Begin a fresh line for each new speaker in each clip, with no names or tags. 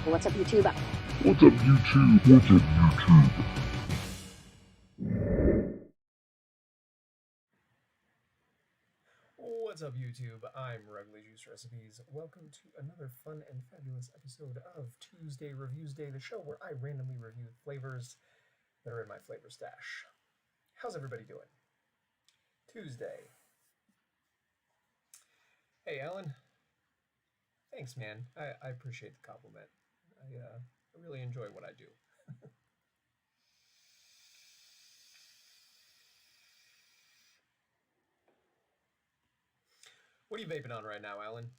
What's up, YouTube?
What's up, YouTube? What's up, YouTube?
What's up, YouTube? I'm Regular Juice Recipes. Welcome to another fun and fabulous episode of Tuesday Reviews Day, the show where I randomly review flavors that are in my flavor stash. How's everybody doing? Tuesday. Hey, Alan. Thanks, man. I appreciate the compliment. I really enjoy what I do. What are you vaping on right now, Alan?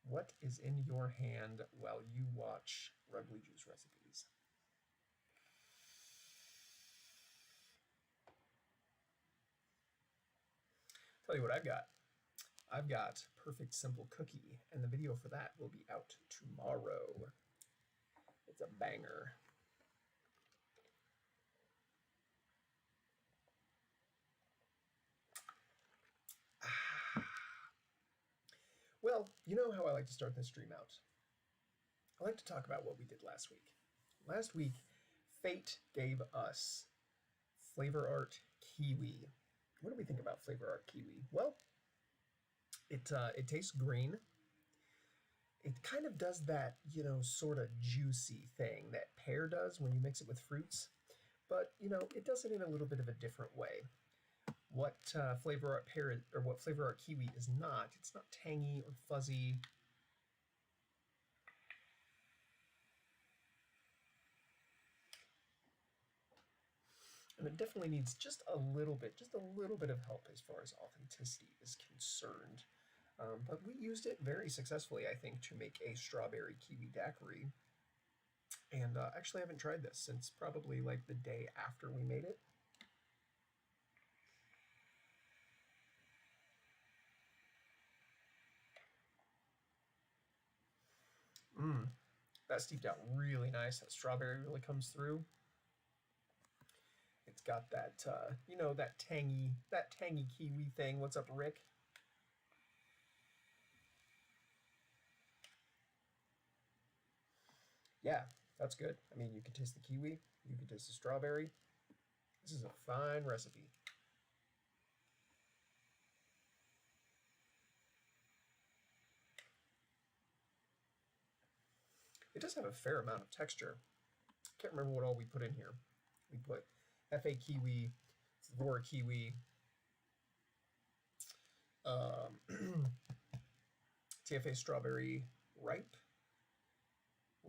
What is in your hand while you watch Ruggly Juice Recipes? Tell you what I've got. I've got Perfect Simple Cookie, and the video for that will be out tomorrow. It's a banger. Well, you know how I like to start this stream out. I like to talk about what we did last week. Last week, Fate gave us Flavor Art Kiwi. What do we think about Flavor Art Kiwi? Well, it tastes green. It kind of does that, you know, sort of juicy thing that pear does when you mix it with fruits. But, you know, it does it in a little bit of a different way. What Flavor Art pear or what Flavor Art Kiwi is not, it's not tangy or fuzzy. And it definitely needs just a little bit of help as far as authenticity is concerned. But we used it very successfully, I think, to make a strawberry Kiwi Daiquiri. And actually, I haven't tried this since probably like the day after we made it. That steeped out really nice. That strawberry really comes through. It's got that, you know, that tangy kiwi thing. What's up, Rick? Yeah, that's good. I mean, you can taste the kiwi. You can taste the strawberry. This is a fine recipe. It does have a fair amount of texture. I can't remember what all we put in here. We put FA Kiwi, Vora Kiwi, TFA Strawberry Ripe,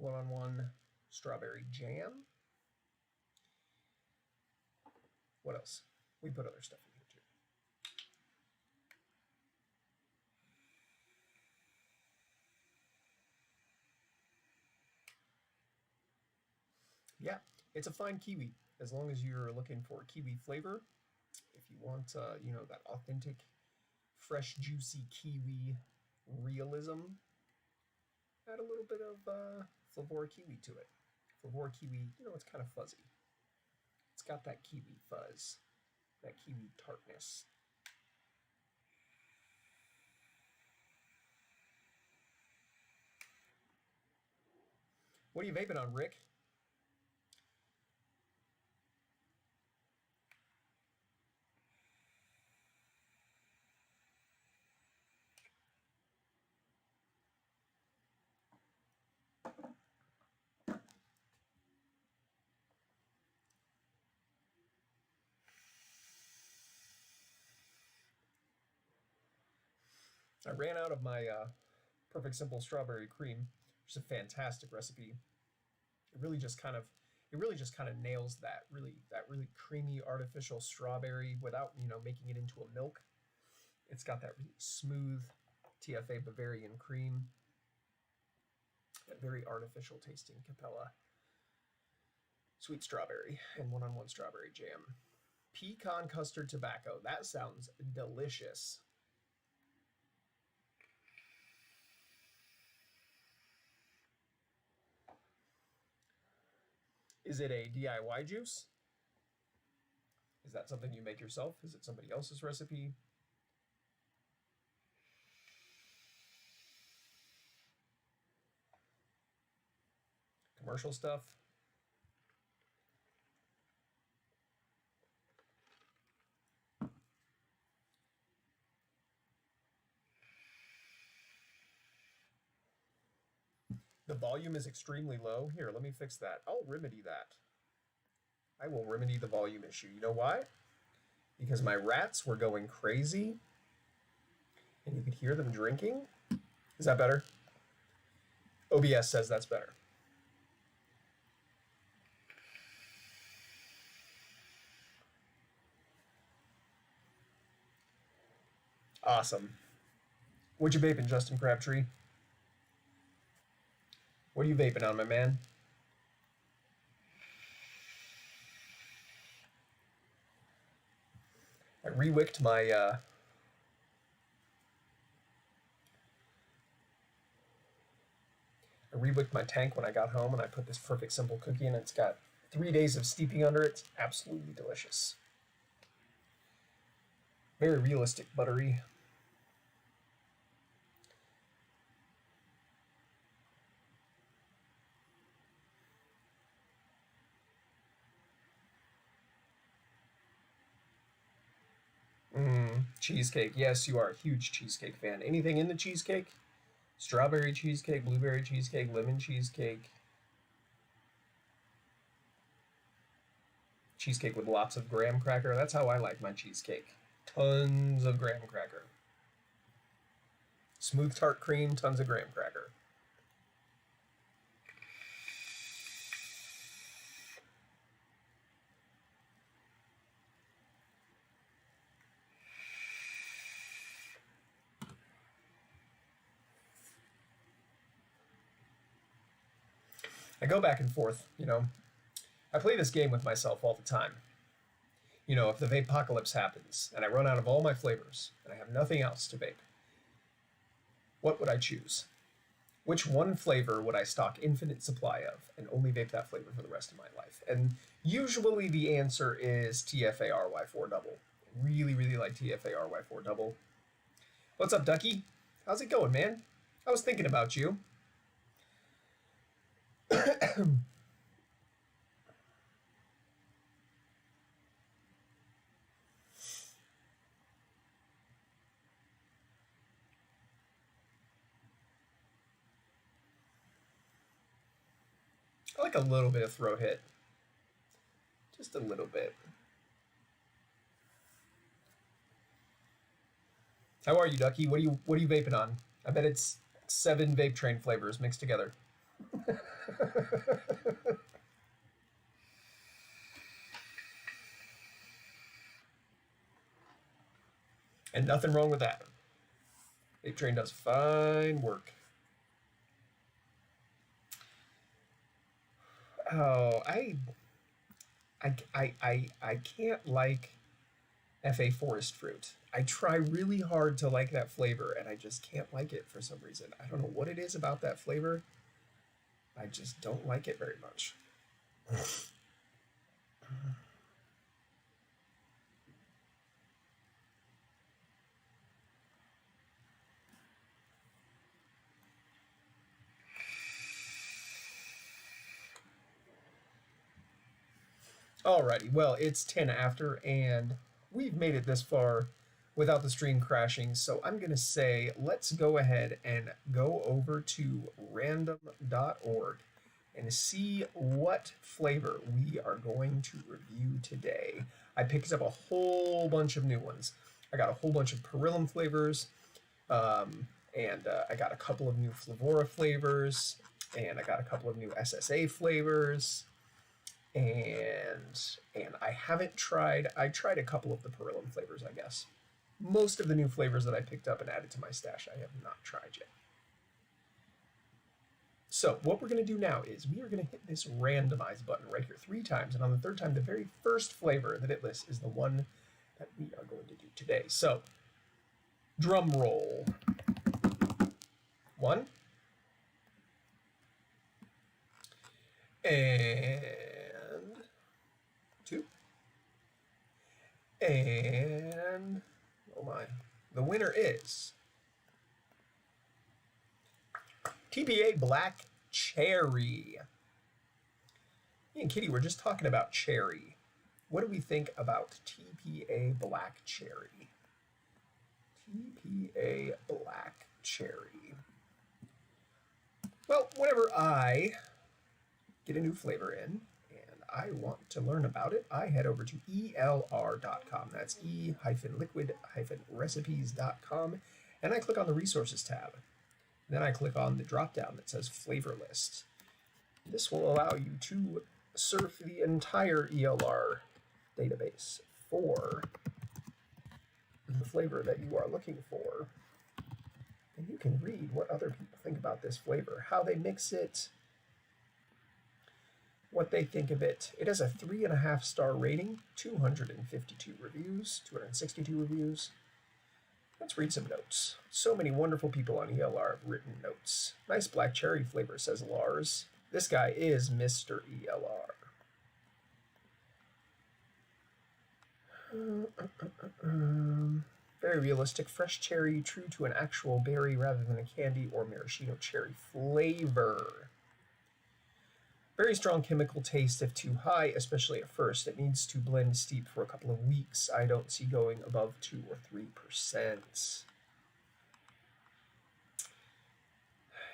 1-on-1 Strawberry Jam. What else? We put other stuff in here too. Yeah, it's a fine kiwi as long as you're looking for kiwi flavor. If you want, you know, that authentic, fresh, juicy kiwi realism, add a little bit of Flavor Kiwi to it. Flavor Kiwi, you know, it's kind of fuzzy. It's got that kiwi fuzz, that kiwi tartness. What are you vaping on, Rick? I ran out of my Perfect Simple Strawberry Cream, which is a fantastic recipe. It really just kind of nails that really creamy artificial strawberry without, you know, making it into a milk. It's got that really smooth TFA Bavarian cream, that very artificial tasting Capella sweet strawberry, and 1-on-1 strawberry jam. Pecan custard tobacco. That sounds delicious. Is it a DIY juice? Is that something you make yourself? Is it somebody else's recipe? commercial stuff. The volume is extremely low. Here, let me fix that. I'll remedy that. I will remedy the volume issue. You know why? Because my rats were going crazy and you could hear them drinking. Is that better? OBS says that's better. Awesome. What you vaping, Justin Crabtree? What are you vaping on, my man? I rewicked my I rewicked my tank when I got home, and I put this perfect simple cookie in. It's got 3 days of steeping under it. It's absolutely delicious. Very realistic, buttery. Cheesecake. Yes, you are a huge cheesecake fan. Anything in the cheesecake? Strawberry cheesecake, blueberry cheesecake, lemon cheesecake. Cheesecake with lots of graham cracker. That's how I like my cheesecake. Tons of graham cracker. Smooth tart cream, tons of graham cracker. I go back and forth, you know. I play this game with myself all the time. You know, if the vape-apocalypse happens and I run out of all my flavors and I have nothing else to vape, what would I choose? Which one flavor would I stock infinite supply of and only vape that flavor for the rest of my life? And usually the answer is TFA RY4 double. Really, really like TFA RY4 double. What's up, Ducky? How's it going, man? I was thinking about you. I like a little bit of throat hit. Just a little bit. How are you, Ducky? What are you vaping on? I bet it's 7 vape train flavors mixed together. And nothing wrong with that. Vape train does fine work. Oh, I can't like FA Forest Fruit. I try really hard to like that flavor, and I just can't like it for some reason. I don't know what it is about that flavor. I just don't like it very much. Alrighty, well, it's 10 after, and we've made it this far without the stream crashing, so I'm going to say let's go ahead and go over to random.org and see what flavor we are going to review today. I picked up a whole bunch of new ones. I got a whole bunch of Perillum flavors, and I got a couple of new Flavora flavors, and I got a couple of new SSA flavors. And I haven't tried, I tried a couple of the Perillum flavors, I guess. Most of the new flavors that I picked up and added to my stash, I have not tried yet. So what we're going to do now is we are going to hit this randomize button right here 3 times. And on the 3rd time, the very first flavor that it lists is the one that we are going to do today. So drum roll. 1. And 2. And, oh my, the winner is TFA Black Cherry. Me and Kitty were just talking about cherry. What do we think about TFA Black Cherry? TFA Black Cherry. Well, whenever I get a new flavor in and I want to learn about it, I head over to elr.com. That's e-liquid-recipes.com, and I click on the Resources tab. Then I click on the drop-down that says Flavor List. This will allow you to surf the entire ELR database for the flavor that you are looking for. And you can read what other people think about this flavor, how they mix it, what they think of it. It has a 3.5-star rating, 252 reviews, 262 reviews. Let's read some notes. So many wonderful people on ELR have written notes. Nice black cherry flavor, says Lars. This guy is Mr. ELR. Very realistic, fresh cherry, true to an actual berry rather than a candy or maraschino cherry flavor. Very strong chemical taste if too high, especially at first. It needs to blend steep for a couple of weeks. I don't see going above 2 or 3%.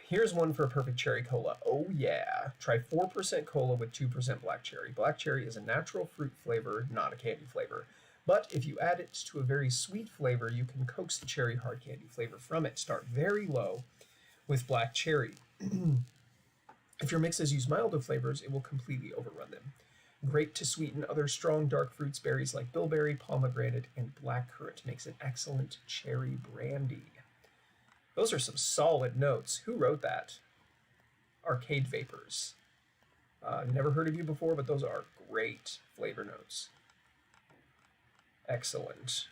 Here's one for a perfect cherry cola. Oh yeah. Try 4% cola with 2% black cherry. Black cherry is a natural fruit flavor, not a candy flavor. But if you add it to a very sweet flavor, you can coax the cherry hard candy flavor from it. Start very low with black cherry. If your mixes use milder flavors, it will completely overrun them. Great to sweeten other strong dark fruits, berries like bilberry, pomegranate, and blackcurrant. Makes an excellent cherry brandy. Those are some solid notes. Who wrote that? Arcade Vapors. Never heard of you before, but those are great flavor notes. Excellent.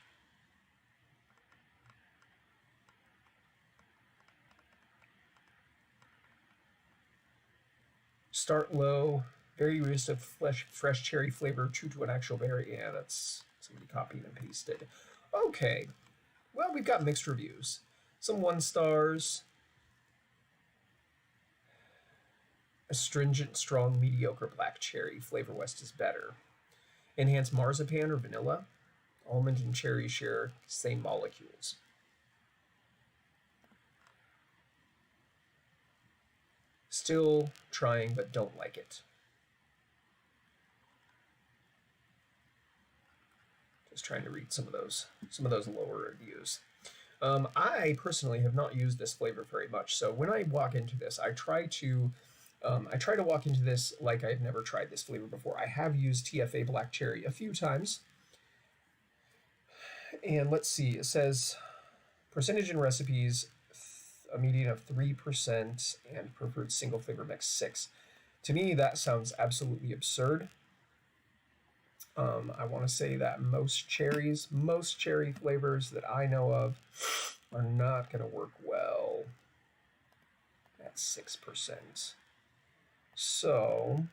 Start low. Very realistic, fresh cherry flavor, true to an actual berry. Yeah, that's somebody copied and pasted. Okay. Well, we've got mixed reviews. Some 1 stars. Astringent, strong, mediocre black cherry. Flavor West is better. Enhanced marzipan or vanilla. Almond and cherry share same molecules. Still trying, but don't like it. Just trying to read some of those lower reviews. I personally have not used this flavor very much, so when I walk into this, I try to walk into this like I've never tried this flavor before. I have used TFA Black Cherry a few times, and let's see. It says percentage in recipes, a median of 3%, and preferred single flavor mix 6. To me, that sounds absolutely absurd. I want to say that most cherry flavors that I know of are not going to work well at 6%. So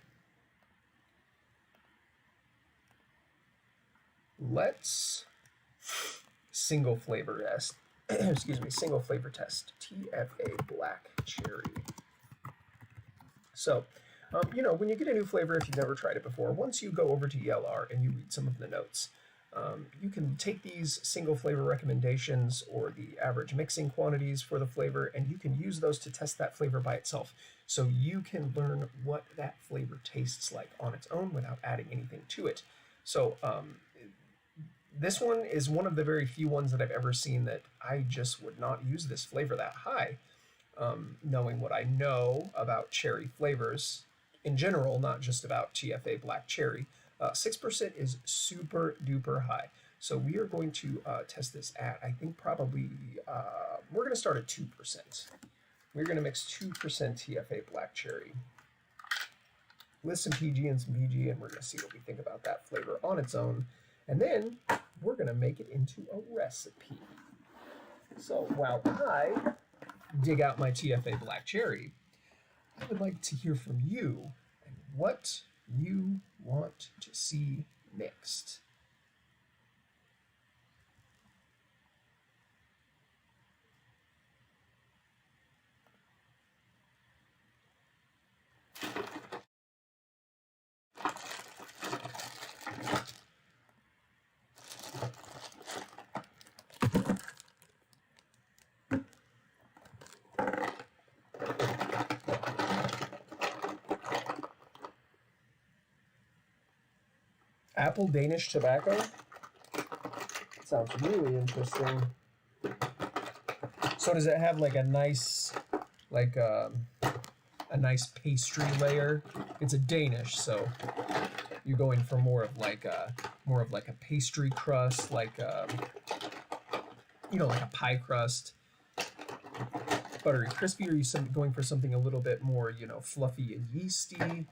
let's single flavor test. Single flavor test. TFA Black Cherry. So, when you get a new flavor, if you've never tried it before, once you go over to ELR and you read some of the notes, you can take these single flavor recommendations or the average mixing quantities for the flavor, and you can use those to test that flavor by itself. So you can learn what that flavor tastes like on its own without adding anything to it. So this one is one of the very few ones that I've ever seen that I just would not use this flavor that high. Knowing what I know about cherry flavors in general, not just about TFA Black Cherry, 6% is super duper high. So we are going to test this at, I think probably, we're going to start at 2%. We're going to mix 2% TFA Black Cherry with some PG and some PG, and we're going to see what we think about that flavor on its own. And then we're going to make it into a recipe. So while I dig out my TFA Black Cherry, I would like to hear from you and what you want to see mixed. apple Danish tobacco. Sounds really interesting. So does it have like a nice, like a nice pastry layer? It's a Danish, so you're going for more of like a pastry crust, like you know, like a pie crust, buttery crispy. Or are you going for something a little bit more, you know, fluffy and yeasty?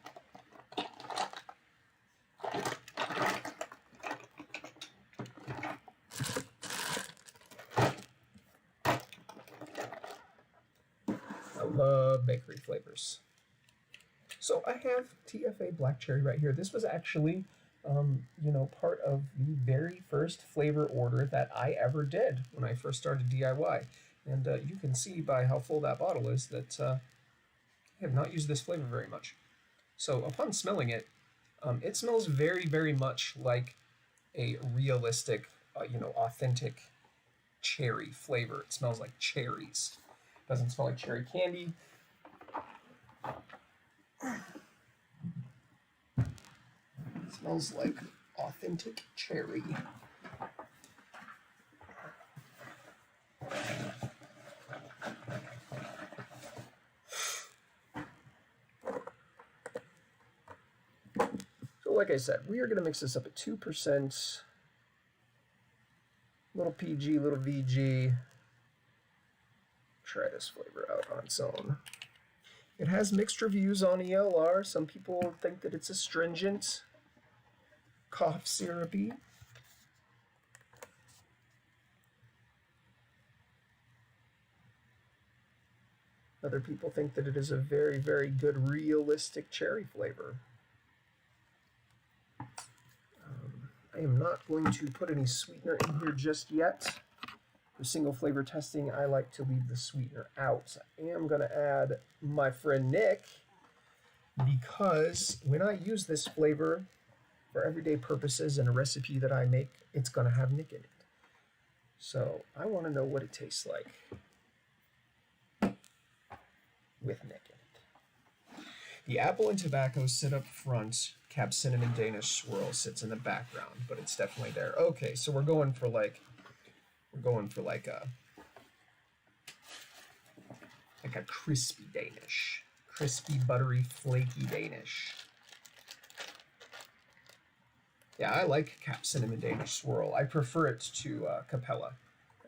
I love bakery flavors. So I have TFA Black Cherry right here. This was actually, you know, part of the very first flavor order that I ever did when I first started DIY. And you can see by how full that bottle is that I have not used this flavor very much. So upon smelling it, it smells very, very much like a realistic, you know, authentic cherry flavor. It smells like cherries. It doesn't smell like cherry candy. It smells like authentic cherry. So like I said, we are going to mix this up at 2%. Little PG, little VG. Try this flavor out on its own. It has mixed reviews on ELR. Some people think that it's astringent, cough syrupy. Other people think that it is a very, very good realistic cherry flavor. I am not going to put any sweetener in here just yet. For single flavor testing, I like to leave the sweetener out. I am going to add my friend Nick, because when I use this flavor for everyday purposes in a recipe that I make, it's going to have Nick in it. So I want to know what it tastes like with Nick in it. The apple and tobacco sit up front. Cap cinnamon Danish swirl sits in the background, but it's definitely there. Okay, so we're going for like a crispy Danish, crispy, buttery, flaky Danish. Yeah, I like cap cinnamon Danish swirl. I prefer it to Capella.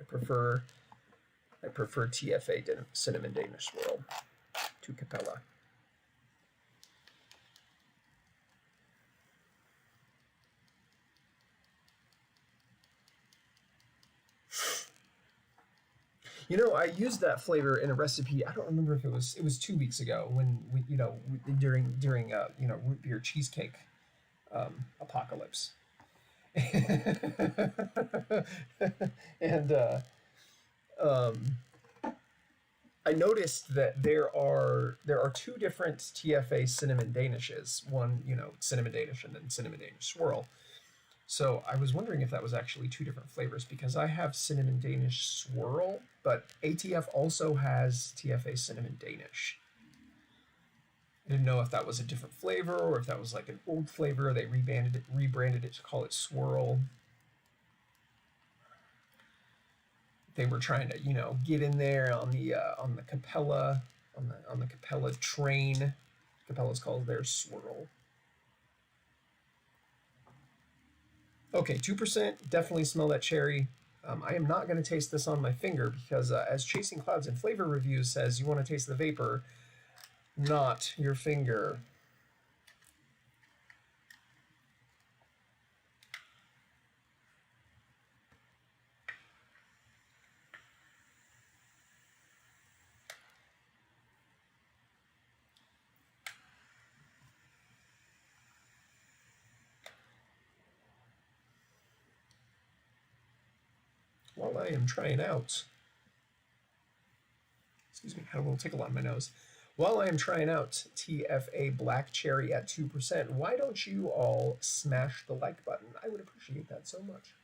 I prefer TFA cinnamon Danish swirl to Capella. You know, I used that flavor in a recipe. I don't remember if it was 2 weeks ago when we, you know, during you know, root beer cheesecake apocalypse. And I noticed that there are 2 different TFA cinnamon Danishes. One, you know, cinnamon Danish, and then cinnamon Danish swirl. So I was wondering if that was actually 2 different flavors, because I have cinnamon Danish swirl, but ATF also has TFA cinnamon Danish. I didn't know if that was a different flavor or if that was like an old flavor. They rebranded it to call it swirl. They were trying to, you know, get in there on the Capella on the Capella train. Capella's called their swirl. Okay, 2%, definitely smell that cherry. I am not going to taste this on my finger because, as Chasing Clouds in Flavor Reviews says, you want to taste the vapor, not your finger. While I am trying out, excuse me, I had a little tickle on my nose. While I am trying out TFA Black Cherry at 2%, why don't you all smash the like button? I would appreciate that so much.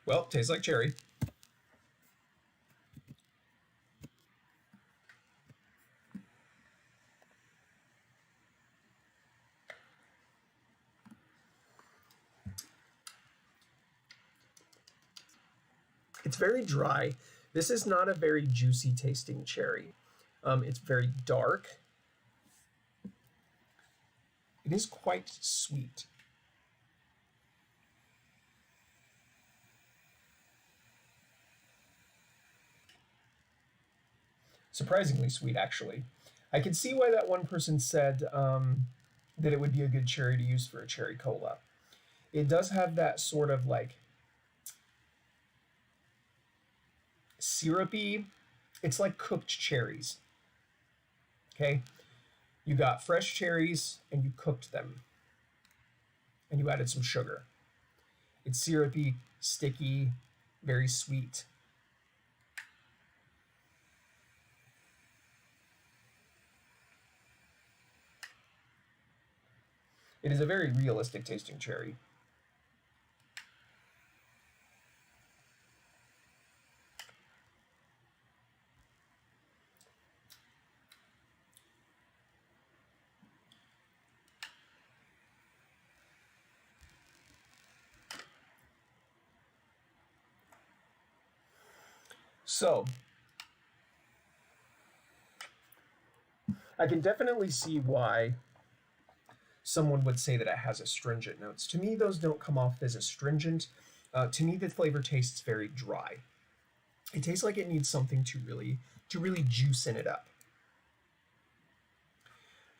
Well, tastes like cherry. It's very dry. This is not a very juicy tasting cherry. It's very dark. It is quite sweet. Surprisingly sweet, actually. I can see why that one person said that it would be a good cherry to use for a cherry cola. It does have that sort of like syrupy, it's like cooked cherries. Okay? You got fresh cherries and you cooked them and you added some sugar. It's syrupy, sticky, very sweet. It is a very realistic tasting cherry. So, I can definitely see why someone would say that it has astringent notes. To me, those don't come off as astringent. To me, the flavor tastes very dry. It tastes like it needs something to really juicing it up.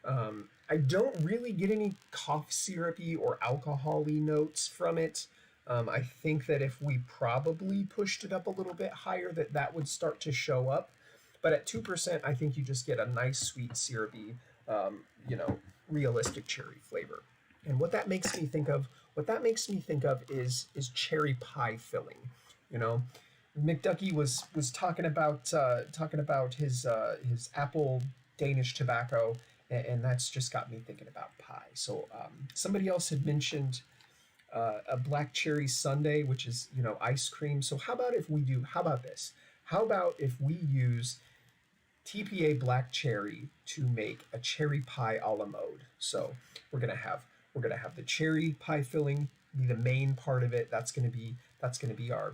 I don't really get any cough syrupy or alcohol-y notes from it. I think that if we probably pushed it up a little bit higher, that would start to show up. But at 2%, I think you just get a nice, sweet, syrupy, realistic cherry flavor. And what that makes me think of, is cherry pie filling. You know, McDucky was talking about his apple Danish tobacco, and that's just got me thinking about pie. So somebody else had mentioned a black cherry sundae, which is ice cream. So how about this? How about if we use TFA Black Cherry to make a cherry pie a la mode? So we're gonna have the cherry pie filling be the main part of it. That's gonna be our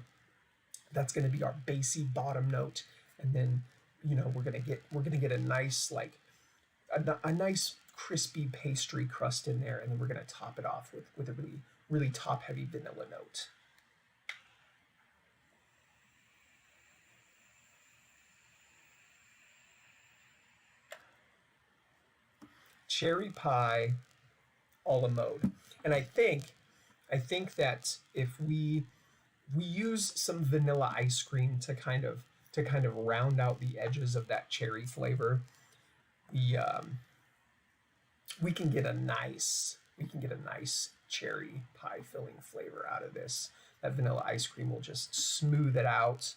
bassy bottom note, and then we're gonna get a nice a nice crispy pastry crust in there, and then we're gonna top it off with a really top heavy vanilla note. Cherry pie a la mode. And I think that if we use some vanilla ice cream to kind of round out the edges of that cherry flavor, we can get a nice cherry pie filling flavor out of this. That vanilla ice cream will just smooth it out.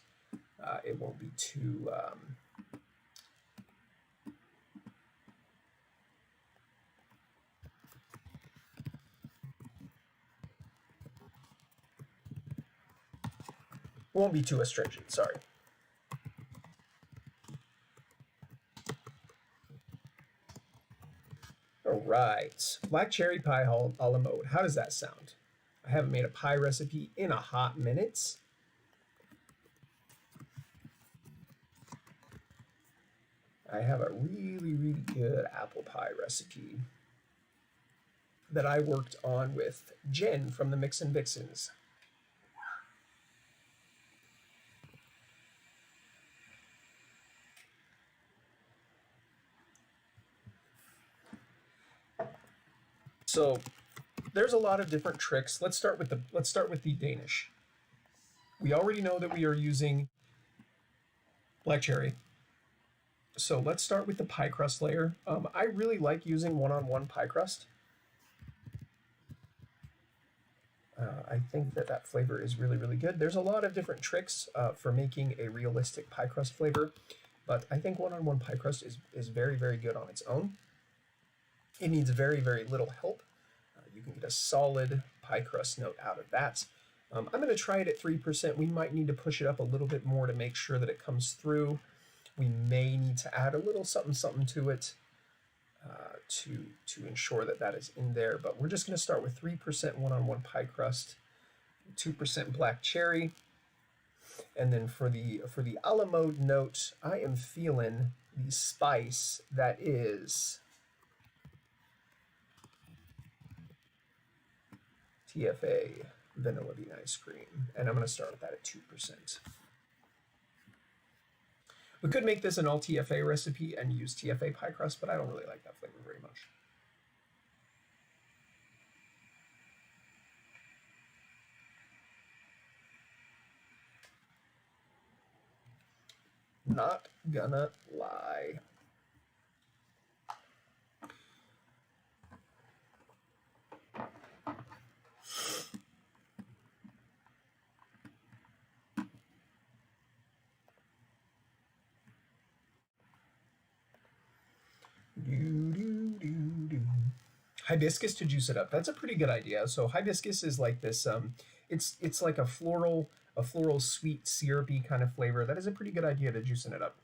It won't be too astringent, sorry. All right, black cherry pie a la mode. How does that sound? I haven't made a pie recipe in a hot minute. I have a really good apple pie recipe that I worked on with Jen from the Mix and Vixens. So there's a lot of different tricks. Let's start with the Danish. We already know that we are using black cherry. So let's start with the pie crust layer. I really like using one-on-one pie crust. I think that flavor is really good. There's a lot of different tricks for making a realistic pie crust flavor, but I think one-on-one pie crust is very good on its own. It needs very little help. You can get a solid pie crust note out of that. I'm going to try it at 3%. We might need to push it up a little bit more to make sure that it comes through. We may need to add a little something to it to ensure that that is in there. But we're just going to start with 3% one-on-one pie crust, 2% black cherry, and then for the a la mode note, I am feeling the spice that is TFA Vanilla Bean Ice Cream, and I'm going to start with that at 2%. We could make this an all TFA recipe and use TFA pie crust, but I don't really like that flavor very much. Not gonna lie. Hibiscus to juice it up. That's a pretty good idea. So hibiscus is like this. It's like a floral sweet syrupy kind of flavor. That is a pretty good idea to juicing it up.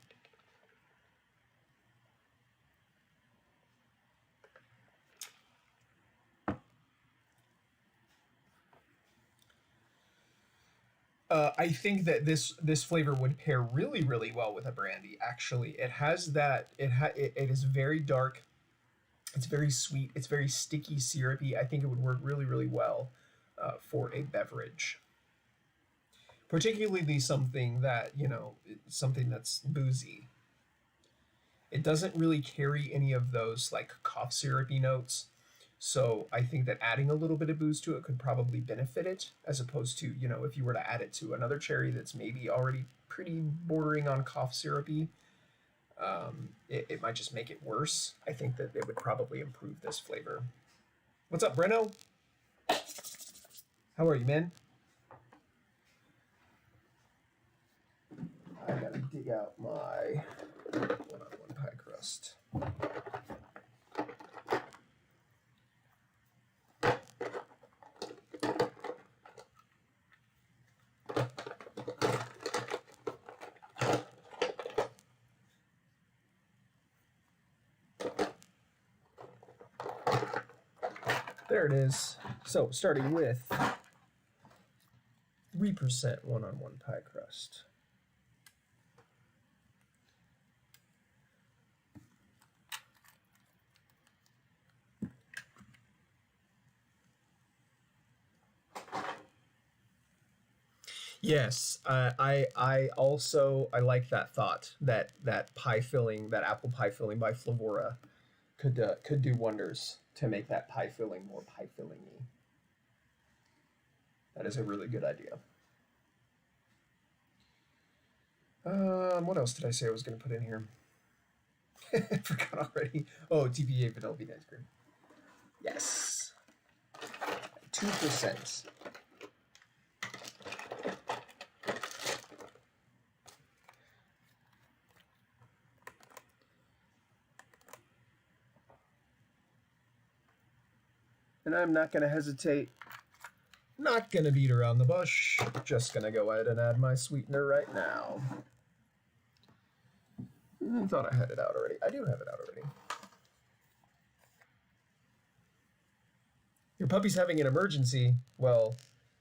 I think that this flavor would pair really well with a brandy. Actually, it has that. It is very dark. It's very sweet. It's very sticky, syrupy. I think it would work really well for a beverage, particularly something that something that's boozy. It doesn't really carry any of those like cough syrupy notes. So I think that adding a little bit of booze to it could probably benefit it, as opposed to, if you were to add it to another cherry that's maybe already pretty bordering on cough syrupy, it might just make it worse. I think that it would probably improve this flavor. What's up, Breno? How are you, man? I gotta dig out my one-on-one pie crust. There it is. So starting with 3% one-on-one pie crust. Yes, I also like that thought that pie filling, that apple pie filling by Flavora, could do wonders to make that pie filling more pie filling-y. That is a really good idea. What else did I say I was going to put in here? I forgot already. Oh, TFA Vanilla Bean Ice Cream. Yes. 2%. And I'm not going to hesitate. Not going to beat around the bush. Just going to go ahead and add my sweetener right now. I thought I had it out already. I do have it out already. Your puppy's having an emergency. Well,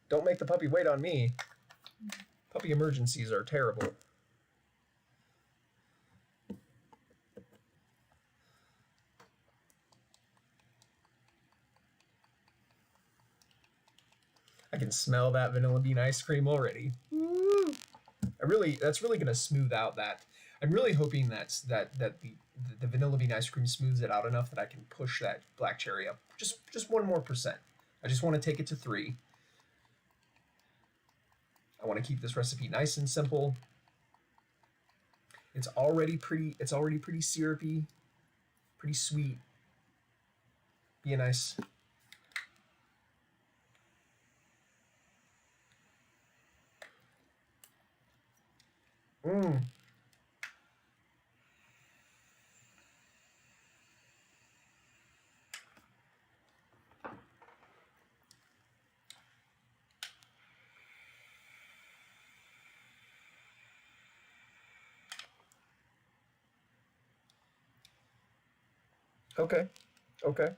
don't make the puppy wait on me. Puppy emergencies are terrible. I can smell that vanilla bean ice cream already. Woo! That's really going to smooth out that. I'm really hoping that the vanilla bean ice cream smooths it out enough that I can push that black cherry up just 1 more percent. I just want to take it to 3. I want to keep this recipe nice and simple. It's already pretty syrupy, pretty sweet. Be a nice. Okay. Okay.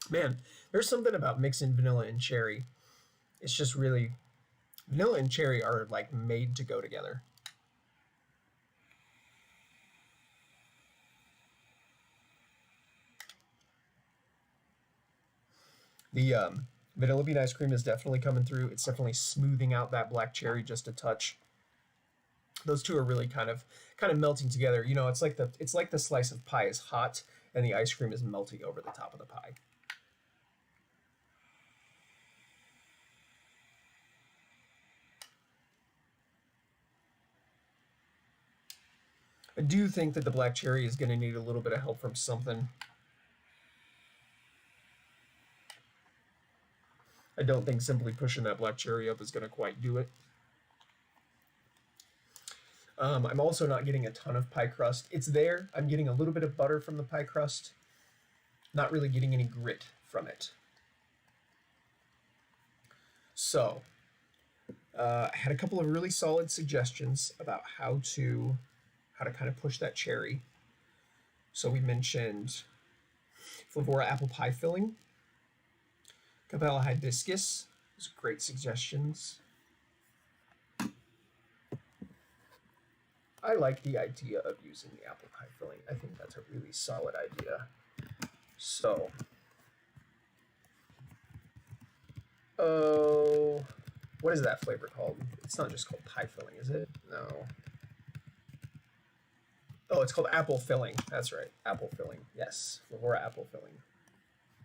Man, there's something about mixing vanilla and cherry. It's just really, vanilla and cherry are like made to go together. The vanilla bean ice cream is definitely coming through. It's definitely smoothing out that black cherry just a touch. Those two are really kind of melting together. You know, it's like the slice of pie is hot and the ice cream is melting over the top of the pie. I do think that the black cherry is going to need a little bit of help from something. I don't think simply pushing that black cherry up is going to quite do it. I'm also not getting a ton of pie crust. It's there. I'm getting a little bit of butter from the pie crust. Not really getting any grit from it. So, I had a couple of really solid suggestions about how to kind of push that cherry. So we mentioned Flavora Apple Pie Filling, Cabela Hibiscus. Those are great suggestions. I like the idea of using the apple pie filling. I think that's a really solid idea. So, what is that flavor called? It's not just called pie filling, is it? No. Oh, it's called apple filling. That's right, apple filling. Yes, Flavora apple filling.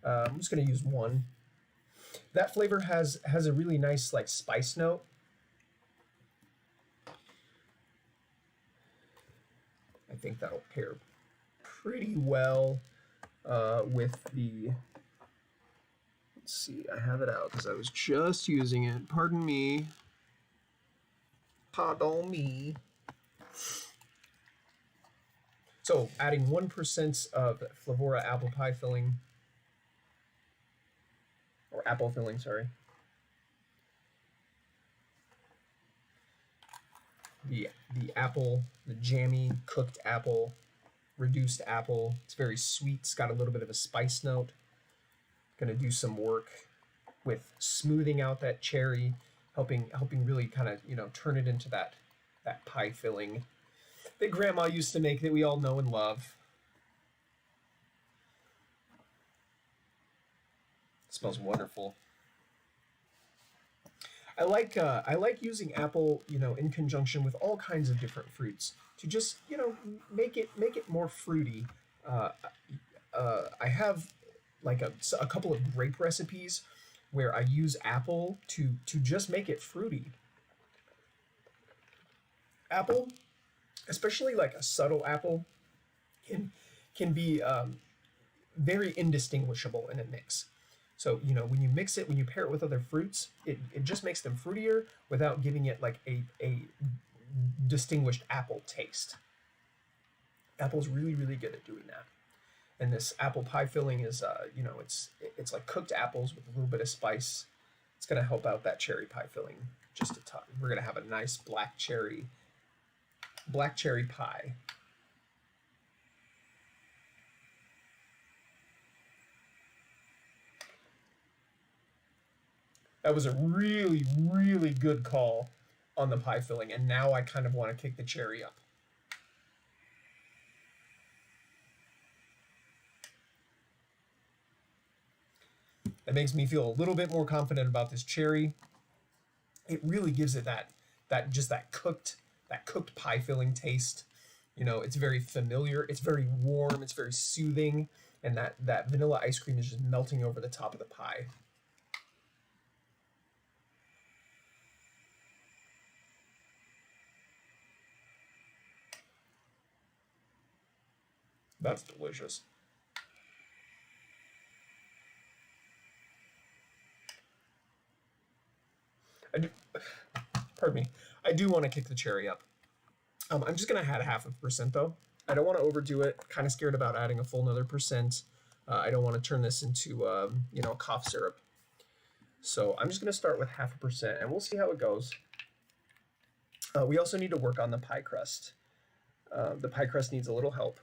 I'm just gonna use one. That flavor has a really nice like spice note. I think that'll pair pretty well with the, let's see, I have it out because I was just using it. Pardon me. Pardon me. So adding 1% of Flavora apple pie filling, or apple filling, sorry. The apple, the jammy cooked apple, reduced apple. It's very sweet. It's got a little bit of a spice note. Gonna do some work with smoothing out that cherry, helping really kind of, you know, turn it into that pie filling that Grandma used to make that we all know and love. It smells wonderful. I like using apple, you know, in conjunction with all kinds of different fruits to just, you know, make it more fruity. I have like a couple of grape recipes where I use apple to just make it fruity. Apple, especially like a subtle apple, can be very indistinguishable in a mix. So, you know, when you mix it, when you pair it with other fruits, it just makes them fruitier without giving it like a distinguished apple taste. Apple's really, really good at doing that. And this apple pie filling is, you know, it's like cooked apples with a little bit of spice. It's going to help out that cherry pie filling just a ton. We're going to have a nice black cherry pie. That was a really, really good call on the pie filling, and now I kind of want to kick the cherry up. That makes me feel a little bit more confident about this cherry. It really gives it that cooked pie filling taste. You know, it's very familiar, it's very warm, it's very soothing, and that vanilla ice cream is just melting over the top of the pie. That's delicious. Pardon me. I do want to kick the cherry up. I'm just gonna add 0.5% though. I don't want to overdo it. Kind of scared about adding a full another percent. I don't want to turn this into you know, a cough syrup. So I'm just going to start with 0.5%, and we'll see how it goes. We also need to work on the pie crust. The pie crust needs a little help.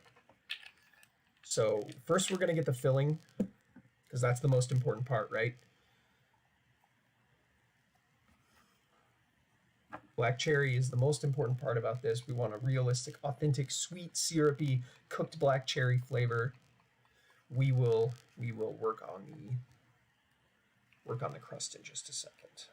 So first we're going to get the filling, because that's the most important part, right? Black cherry is the most important part about this. We want a realistic, authentic, sweet, syrupy, cooked black cherry flavor. We will work on the crust in just a second.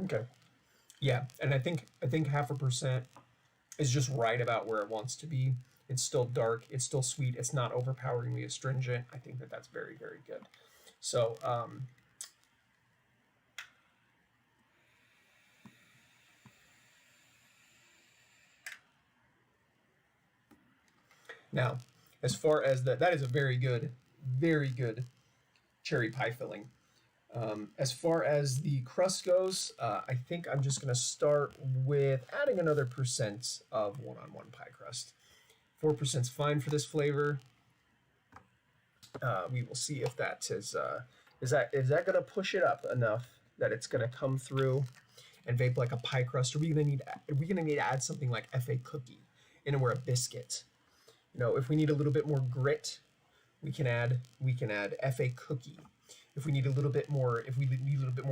Okay. Yeah, and I think 0.5% is just right about where it wants to be. It's still dark, it's still sweet, it's not overpoweringly astringent. I think that that's very, very good. So now, as far as that is a very good cherry pie filling. As far as the crust goes, I think I'm just going to start with adding another % of one-on-one pie crust. 4% is fine for this flavor. We will see if that is that going to push it up enough that it's going to come through and vape like a pie crust. Are we going to need to add something like FA cookie or a biscuit? You know, if we need a little bit more grit, we can add FA cookie. If we need a little bit more,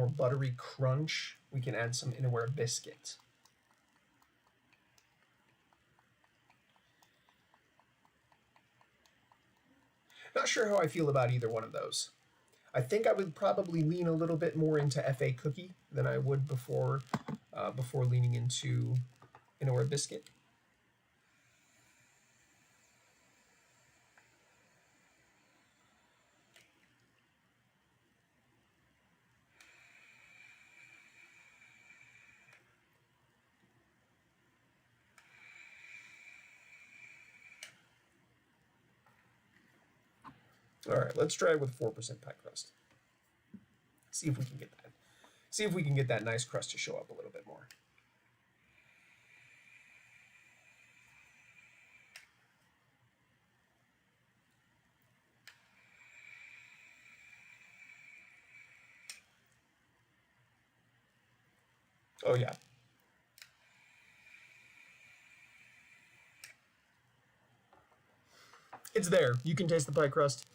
buttery crunch, we can add some Inaware biscuit. Not sure how I feel about either one of those. I think I would probably lean a little bit more into FA cookie than I would before leaning into Inaware biscuit. All right, let's try it with 4% pie crust. See if we can get that. See if we can get that nice crust to show up a little bit more. Oh yeah. It's there. You can taste the pie crust.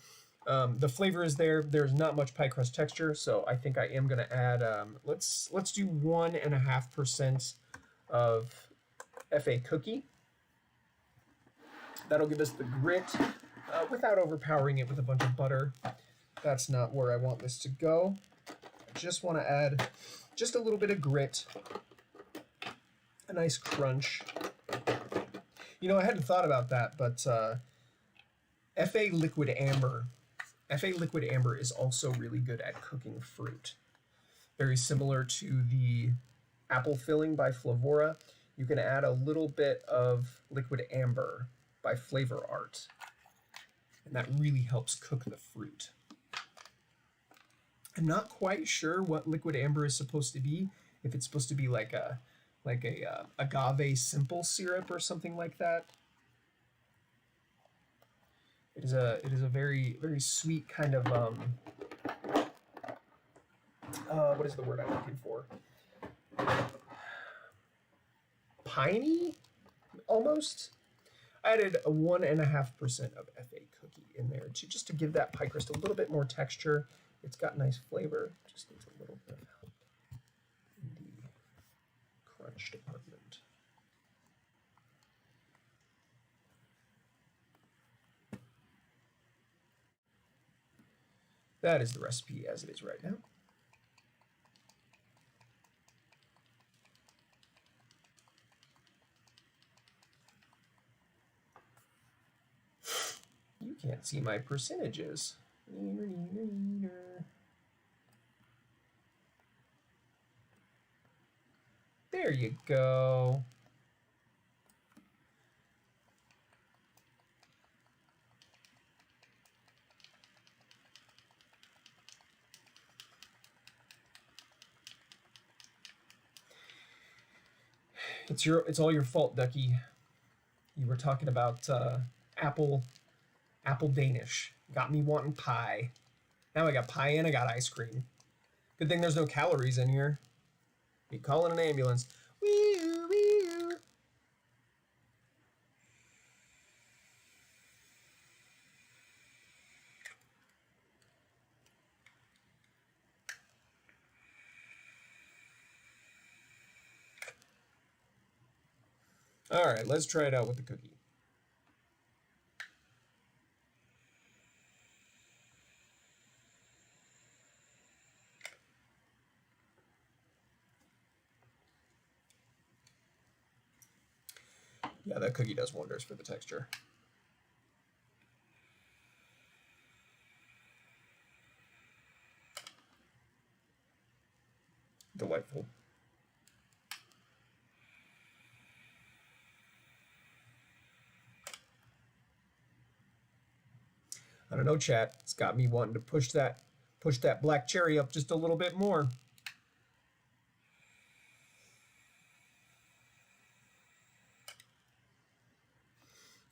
The flavor is there. There's not much pie crust texture, so I think I am going to add. Let's do 1.5% of FA cookie. That'll give us the grit without overpowering it with a bunch of butter. That's not where I want this to go. I just want to add just a little bit of grit, a nice crunch. You know, I hadn't thought about that, but FA liquid amber is also really good at cooking fruit. Very similar to the apple filling by Flavora. You can add a little bit of liquid amber by Flavor Art, and that really helps cook the fruit. I'm not quite sure what liquid amber is supposed to be. If it's supposed to be like a agave simple syrup or something like that. It is a very, very sweet kind of what is the word I'm looking for? Piney, almost. I added a 1.5% of FA cookie in there just to give that pie crust a little bit more texture. It's got nice flavor. Just needs a little bit of help in the crunch department. That is the recipe as it is right now. You can't see my percentages. There you go. It's all your fault, Ducky. You were talking about apple Danish. Got me wanting pie. Now I got pie and I got ice cream. Good thing there's no calories in here. Be calling an ambulance. Wee-oo, wee-oo. All right, let's try it out with the cookie. Yeah, that cookie does wonders for the texture. Delightful. I don't know, chat. It's got me wanting to push that black cherry up just a little bit more.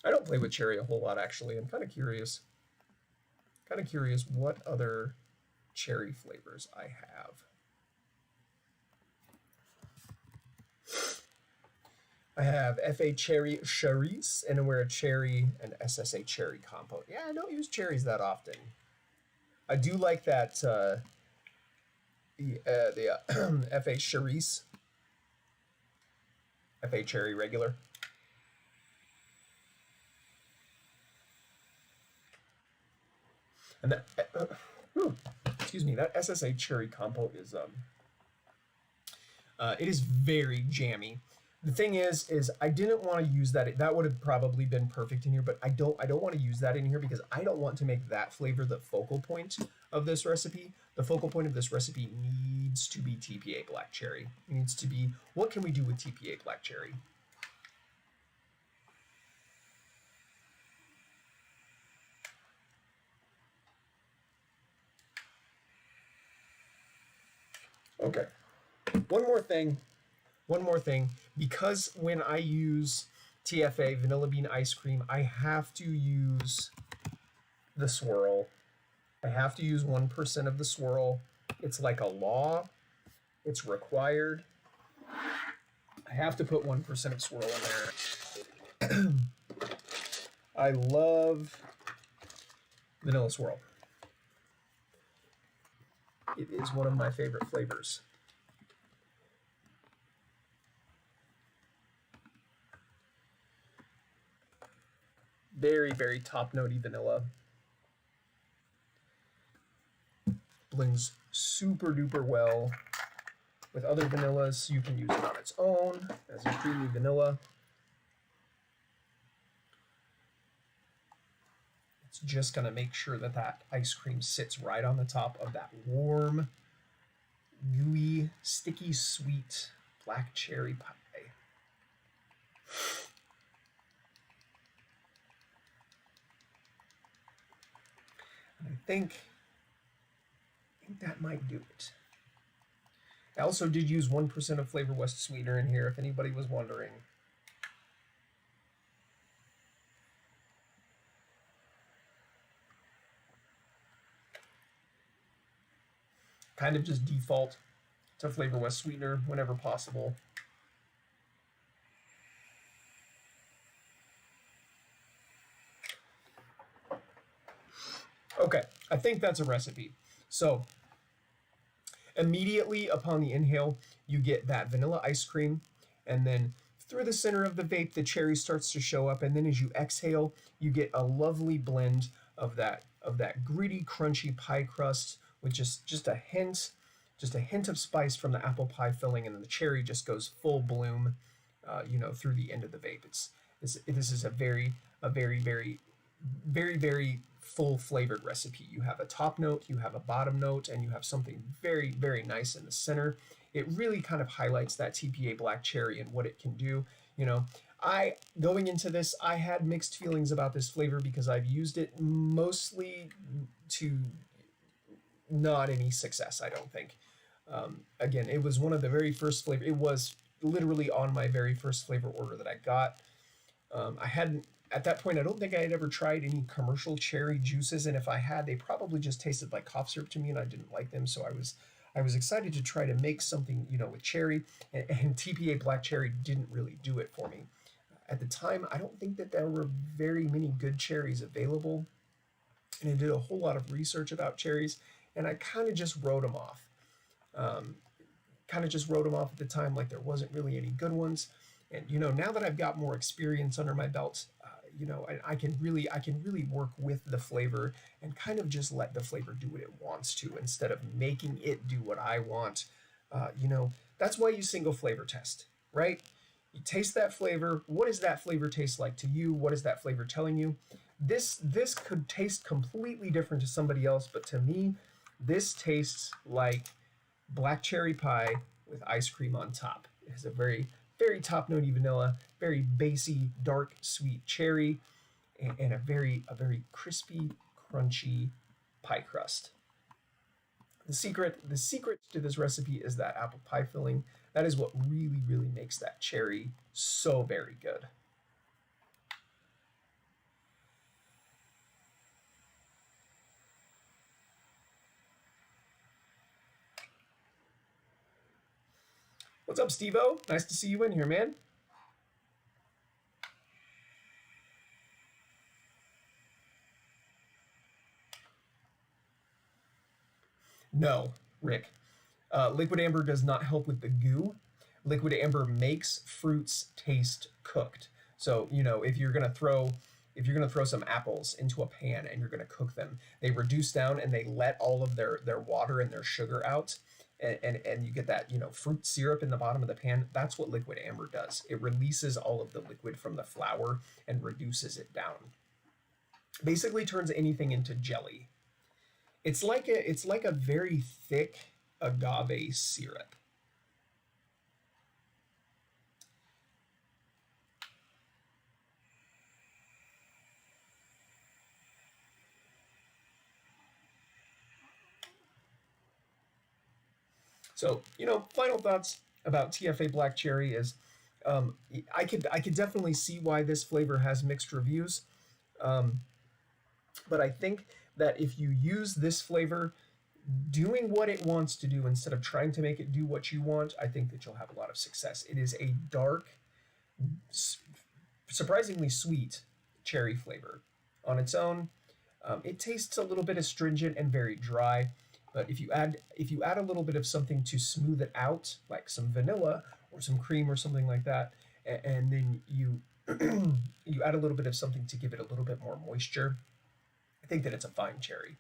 I don't play with cherry a whole lot, actually. I'm kind of curious. What other cherry flavors I have. I have FA Cherry Cherise, and we're a cherry and SSA cherry compote. Yeah, I don't use cherries that often. I do like that the FA Cherise, FA Cherry regular. And that, excuse me, that SSA cherry compote is it is very jammy. The thing is I didn't want to use that. That would have probably been perfect in here, but I don't want to use that in here because I don't want to make that flavor the focal point of this recipe. The focal point of this recipe needs to be TFA Black Cherry. It needs to be, what can we do with TFA Black Cherry? Okay. One more thing, because when I use TFA vanilla bean ice cream, I have to use the swirl. I have to use 1% of the swirl. It's like a law. It's required. I have to put 1% of swirl in there. I love vanilla swirl. It is one of my favorite flavors. Very, very top notey vanilla. Blends super duper well with other vanillas. You can use it on its own as a creamy vanilla. It's just going to make sure that that ice cream sits right on the top of that warm, gooey, sticky, sweet black cherry pie. And I think that might do it. I also did use 1% of Flavor West sweetener in here, if anybody was wondering. Kind of just default to Flavor West sweetener whenever possible. Okay, I think that's a recipe. So immediately upon the inhale, you get that vanilla ice cream, and then through the center of the vape, the cherry starts to show up, and then as you exhale, you get a lovely blend of that gritty, crunchy pie crust with just a hint of spice from the apple pie filling, and then the cherry just goes full bloom, through the end of the vape. This is a very full flavored recipe. You have a top note, you have a bottom note, and you have something very, very nice in the center. It really kind of highlights that TFA Black Cherry and what it can do. Going into this, I had mixed feelings about this flavor because I've used it mostly to not any success, I don't think. Again, it was one of the very first flavor. It was literally on my very first flavor order that I got. I hadn't, at that point, I don't think I had ever tried any commercial cherry juices, and if I had, they probably just tasted like cough syrup to me, and I didn't like them. So I was excited to try to make something, with cherry, and TPA Black Cherry didn't really do it for me. At the time, I don't think that there were very many good cherries available, and I did a whole lot of research about cherries, and I kind of just wrote them off. Um, at the time, like there wasn't really any good ones. And now that I've got more experience under my belt, I can really work with the flavor and kind of just let the flavor do what it wants to instead of making it do what I want. That's why you single flavor test, right? You taste that flavor. What does that flavor taste like to you? What is that flavor telling you? This could taste completely different to somebody else, but to me, this tastes like black cherry pie with ice cream on top. It has a very, very top notey vanilla, very bassy, dark, sweet cherry, and a very crispy, crunchy pie crust. The secret to this recipe is that apple pie filling. That is what really, really makes that cherry so very good. What's up, Steve-O? Nice to see you in here, man. No, Rick. Liquid amber does not help with the goo. Liquid amber makes fruits taste cooked. So, if you're gonna throw some apples into a pan and you're gonna cook them, they reduce down and they let all of their water and their sugar out, and you get that fruit syrup in the bottom of the pan. That's what liquid amber does. It releases all of the liquid from the flour and reduces it down. Basically turns anything into jelly. It's like a very thick agave syrup. So, final thoughts about TFA Black Cherry is I could definitely see why this flavor has mixed reviews. But I think that if you use this flavor doing what it wants to do instead of trying to make it do what you want, I think that you'll have a lot of success. It is a dark, surprisingly sweet cherry flavor. On its own, it tastes a little bit astringent and very dry. But if you add a little bit of something to smooth it out, like some vanilla or some cream or something like that, and then you you add a little bit of something to give it a little bit more moisture, I think that it's a fine cherry.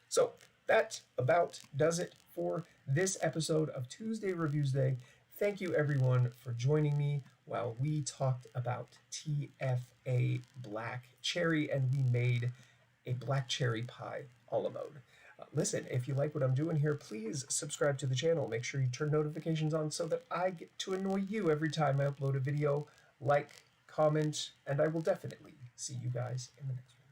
So that about does it for this episode of Tuesday Reviews Day. Thank you everyone for joining me while we talked about TFA Black Cherry and we made a black cherry pie a la mode. Listen, if you like what I'm doing here, please subscribe to the channel. Make sure you turn notifications on so that I get to annoy you every time I upload a video. Like, comment, and I will definitely see you guys in the next one.